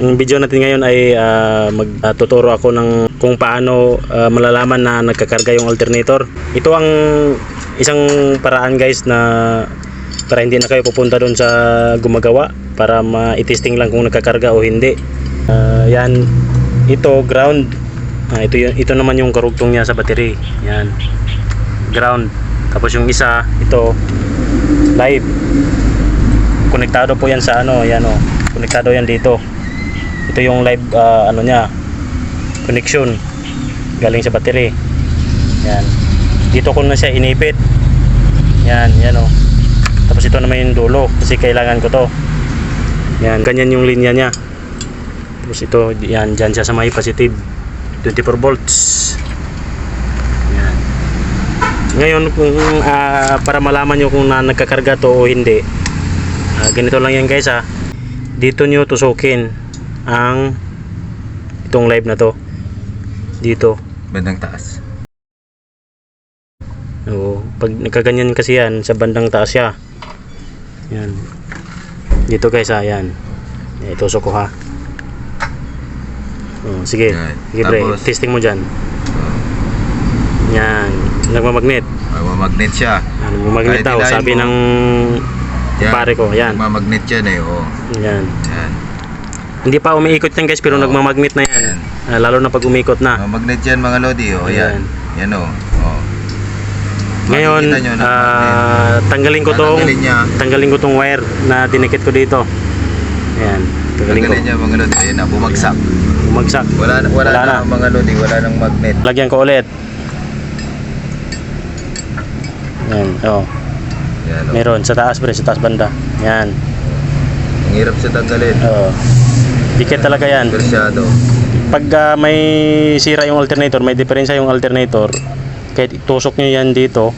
Ang video natin ngayon ay magtuturo ako ng kung paano malalaman na nagkakarga yung alternator. Ito ang isang paraan guys na para hindi na kayo pupunta doon sa gumagawa para ma-testing lang kung nagkakarga o hindi. Yan, ito ground. Ito naman yung karugtong niya sa battery. Yan, ground. Tapos yung isa, ito live. Konektado po yan sa ano, yan oh. Konektado yan dito. Ito yung live ano niya, connection galing sa battery. Yan. Dito ko na siya inipit. Yan, yan oh. Tapos ito naman yung dulo kasi kailangan ko to. Yan, ganyan yung linya niya. Tapos ito, yan, dyan siya sa may positive 24 volts. Yan. Ngayon kung para malaman nyo kung nagkakarga to o hindi, ganito lang yan guys ha. Dito nyo tusukin ang itong live na to dito bandang taas. Oo, pag nagkaganyan kasi yan sa bandang taas siya. Yan. Dito guys ha, yan. Itusok ko ha. Sige. Yan. Sige pre, Tapos, testing mo dyan. Yan. Nagmamagnet. Magnet siya. Nagmamagnet daw, sabi ng pare ko. Yan. Magnet yan eh. Oh. Yan. Yan. Hindi pa umiikot yan guys, pero nagmamagnet na yan. Lalo na pag umikot na. Magnet yan mga lodi. Oh, yan. Yan oh. Oh. Ngayon, tanggalin ko tong wire na dinikit ko dito. Ayan, tanggalin ko. Niya mga lodi. Ayan na, bumagsak. Bumagsak. Wala na mga lodi, wala nang magnet. Lagyan ko ulit. Ayan, oh. Yan, oh. Meron sa taas pre, sa taas banda. Ayan. Ang hirap siya tanggalin. Oo. Dikit talaga yan. Persyado. Pag may sira yung alternator, may diferensya yung alternator, kahit itusok nyo yan dito,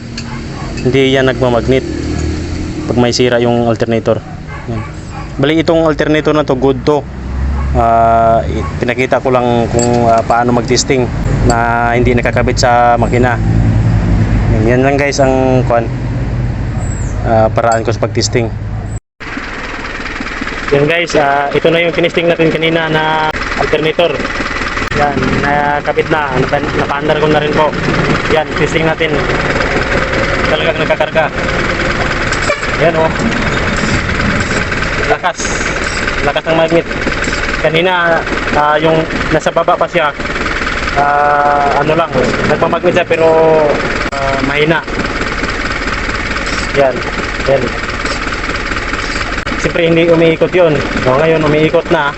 hindi yan nagmamagnet pag may sira yung alternator. Yan. Bali itong alternator na to, good to. Pinakita ko lang kung paano mag-testing na hindi nakakabit sa makina. Yan lang guys ang paraan ko sa pag-testing. Yan guys, ito na yung tinesting natin kanina na alternator. Yan, nakabit na, naka-under ko na rin po. Yan, testing natin. Talagang nagkakarga. Yan oh. Lakas ng magnet. Kanina yung nasa baba pa siya, ano lang, nagmamagnet siya pero mahina. Yan. Siyempre hindi umiikot yun. Ngayon umiikot na.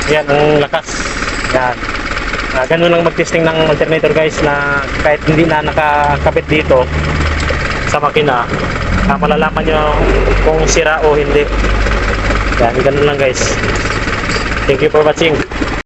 Yan ang lakas. Yan. Ganun lang mag-testing ng alternator guys, na kahit hindi na nakakabit dito sa makina, malalaman nyo kung sira o hindi. Yan, ganun lang guys. Thank you for watching.